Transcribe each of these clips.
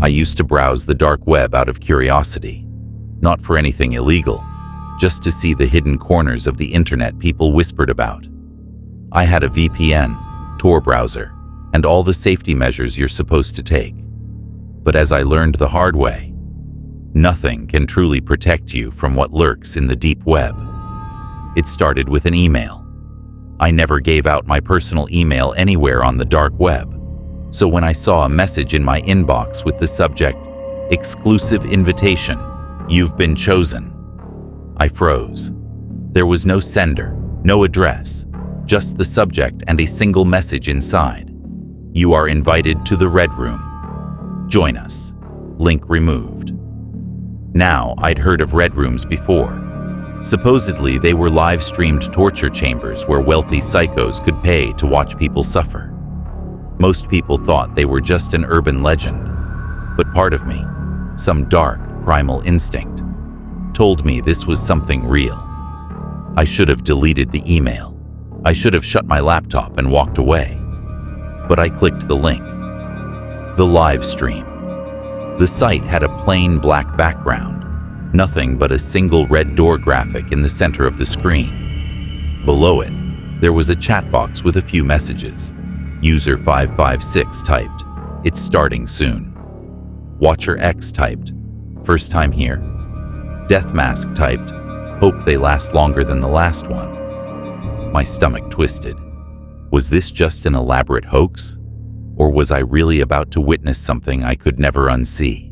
I used to browse the dark web out of curiosity, not for anything illegal, just to see the hidden corners of the internet people whispered about. I had a VPN, Tor browser, and all the safety measures you're supposed to take. But as I learned the hard way, nothing can truly protect you from what lurks in the deep web. It started with an email. I never gave out my personal email anywhere on the dark web, so when I saw a message in my inbox with the subject, "Exclusive invitation, you've been chosen," I froze. There was no sender, no address, just the subject and a single message inside. "You are invited to the Red Room. Join us. Link removed." Now, I'd heard of Red Rooms before. Supposedly, they were live-streamed torture chambers where wealthy psychos could pay to watch people suffer. Most people thought they were just an urban legend, but part of me, some dark, primal instinct, told me this was something real. I should have deleted the email. I should have shut my laptop and walked away. But I clicked the link. The live stream. The site had a plain black background, nothing but a single red door graphic in the center of the screen. Below it, there was a chat box with a few messages. User 556 typed, "It's starting soon." Watcher X typed, "First time here." Death Mask typed, "Hope they last longer than the last one." My stomach twisted. Was this just an elaborate hoax? Or was I really about to witness something I could never unsee?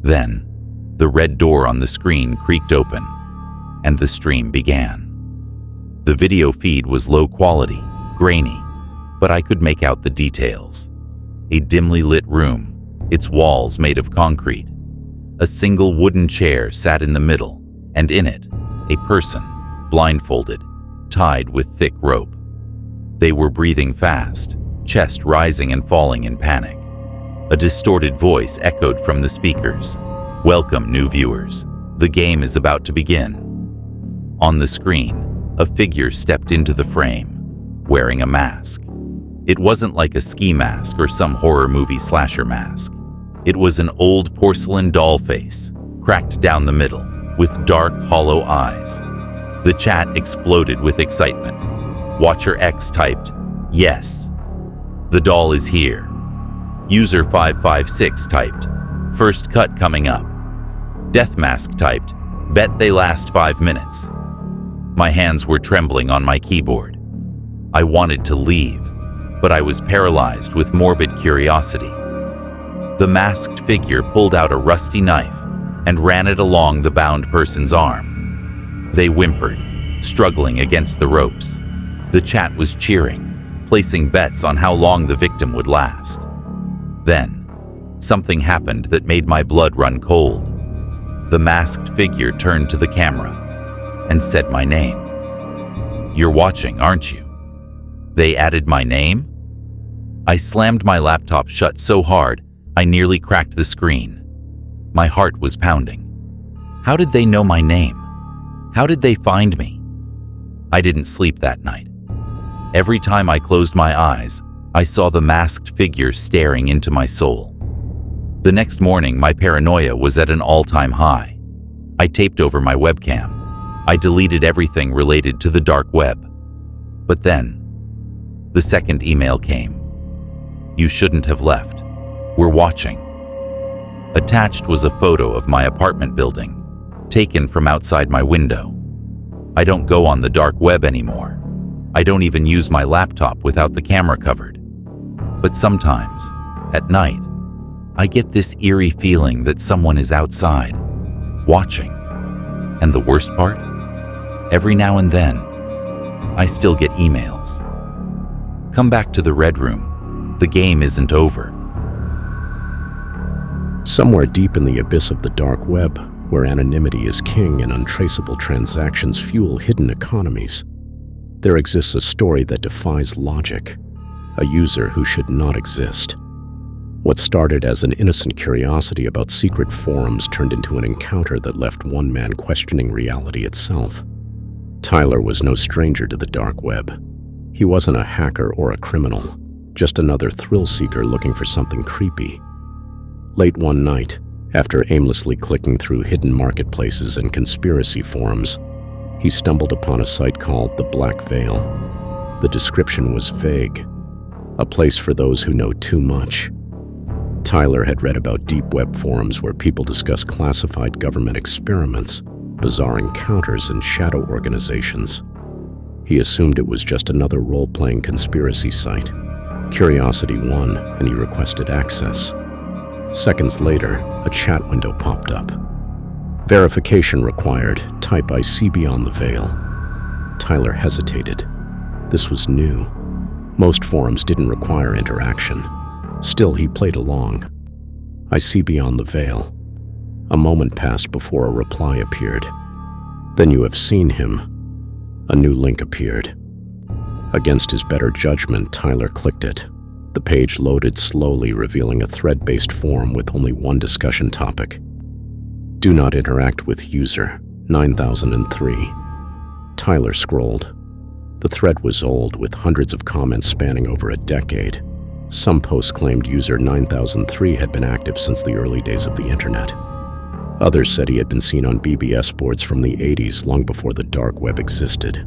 Then, the red door on the screen creaked open, and the stream began. The video feed was low quality, grainy, but I could make out the details. A dimly lit room, its walls made of concrete. A single wooden chair sat in the middle, and in it, a person, blindfolded, tied with thick rope. They were breathing fast, chest rising and falling in panic. A distorted voice echoed from the speakers. "Welcome, new viewers. The game is about to begin." On the screen, a figure stepped into the frame, wearing a mask. It wasn't like a ski mask or some horror movie slasher mask. It was an old porcelain doll face, cracked down the middle, with dark, hollow eyes. The chat exploded with excitement. Watcher X typed, "Yes, the doll is here." User 556 typed, "First cut coming up." Death Mask typed, "Bet they last 5 minutes." My hands were trembling on my keyboard. I wanted to leave, but I was paralyzed with morbid curiosity. The masked figure pulled out a rusty knife and ran it along the bound person's arm. They whimpered, struggling against the ropes. The chat was cheering, placing bets on how long the victim would last. Then, something happened that made my blood run cold. The masked figure turned to the camera and said my name. "You're watching, aren't you?" They added my name? I slammed my laptop shut so hard, I nearly cracked the screen. My heart was pounding. How did they know my name? How did they find me? I didn't sleep that night. Every time I closed my eyes, I saw the masked figure staring into my soul. The next morning, my paranoia was at an all-time high. I taped over my webcam. I deleted everything related to the dark web. But then, the second email came. "You shouldn't have left. We're watching." Attached was a photo of my apartment building, taken from outside my window. I don't go on the dark web anymore. I don't even use my laptop without the camera covered. But sometimes, at night, I get this eerie feeling that someone is outside, watching. And the worst part? Every now and then, I still get emails. "Come back to the Red Room. The game isn't over." Somewhere deep in the abyss of the dark web, where anonymity is king and untraceable transactions fuel hidden economies, there exists a story that defies logic, a user who should not exist. What started as an innocent curiosity about secret forums turned into an encounter that left one man questioning reality itself. Tyler was no stranger to the dark web. He wasn't a hacker or a criminal, just another thrill seeker looking for something creepy. Late one night, after aimlessly clicking through hidden marketplaces and conspiracy forums, he stumbled upon a site called The Black Veil. The description was vague, a place for those who know too much. Tyler had read about deep web forums where people discuss classified government experiments, bizarre encounters, and shadow organizations. He assumed it was just another role-playing conspiracy site. Curiosity won, and he requested access. Seconds later, a chat window popped up. Verification required. Type "I see beyond the veil." Tyler hesitated. This was new. Most forums didn't require interaction. Still, he played along. "I see beyond the veil." A moment passed before a reply appeared. "Then you have seen him." A new link appeared. Against his better judgment, Tyler clicked it. The page loaded slowly, revealing a thread-based forum with only one discussion topic. "Do not interact with user 9003. Tyler scrolled. The thread was old, with hundreds of comments spanning over a decade. Some posts claimed user 9003 had been active since the early days of the internet. Others said he had been seen on BBS boards from the 80s, long before the dark web existed.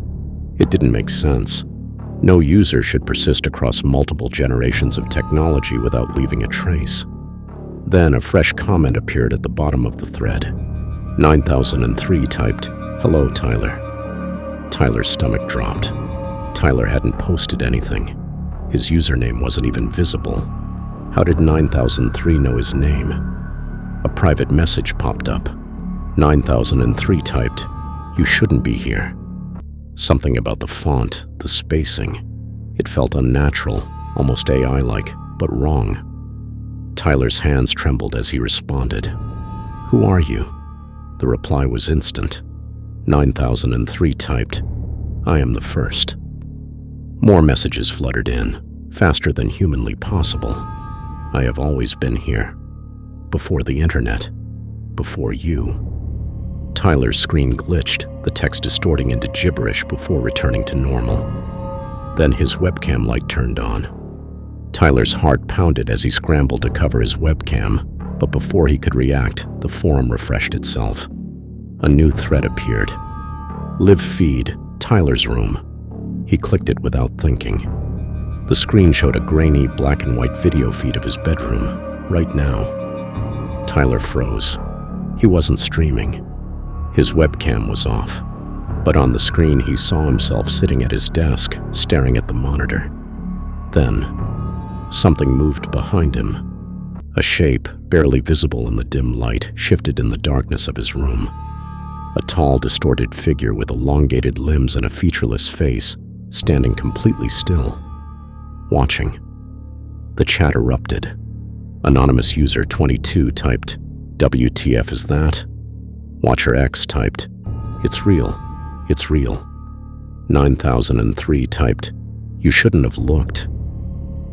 It didn't make sense. No user should persist across multiple generations of technology without leaving a trace. Then a fresh comment appeared at the bottom of the thread. 9003 typed, "Hello, Tyler." Tyler's stomach dropped. Tyler hadn't posted anything. His username wasn't even visible. How did 9003 know his name? A private message popped up. 9003 typed, "You shouldn't be here." Something about the font, the spacing. It felt unnatural, almost AI-like, but wrong. Tyler's hands trembled as he responded. "Who are you?" The reply was instant. 9003 typed, "I am the first." More messages fluttered in, faster than humanly possible. "I have always been here. Before the internet. Before you." Tyler's screen glitched, the text distorting into gibberish before returning to normal. Then his webcam light turned on. Tyler's heart pounded as he scrambled to cover his webcam, but before he could react, the forum refreshed itself. A new thread appeared. "Live feed, Tyler's room." He clicked it without thinking. The screen showed a grainy black and white video feed of his bedroom, right now. Tyler froze. He wasn't streaming. His webcam was off, but on the screen he saw himself sitting at his desk, staring at the monitor. Then, something moved behind him. A shape, barely visible in the dim light, shifted in the darkness of his room. A tall, distorted figure with elongated limbs and a featureless face, standing completely still, watching. The chat erupted. Anonymous user 22 typed, "WTF is that?" Watcher X typed, "It's real. It's real." 9003 typed, "You shouldn't have looked."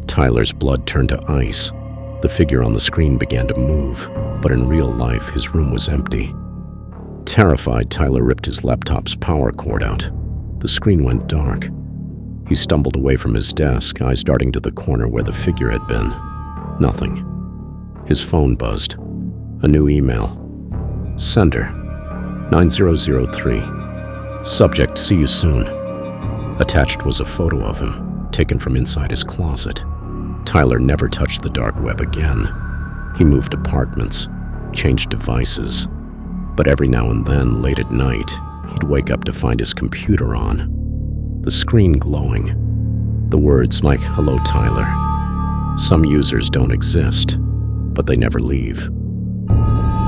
Tyler's blood turned to ice. The figure on the screen began to move, but in real life, his room was empty. Terrified, Tyler ripped his laptop's power cord out. The screen went dark. He stumbled away from his desk, eyes darting to the corner where the figure had been. Nothing. His phone buzzed. A new email. Sender, 9003. Subject, "See you soon." Attached was a photo of him, taken from inside his closet. Tyler never touched the dark web again. He moved apartments, changed devices, but every now and then, late at night, he'd wake up to find his computer on, the screen glowing, the words like, "Hello, Tyler." Some users don't exist, but they never leave.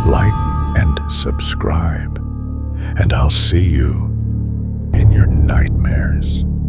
Like and subscribe, and I'll see you in your nightmares.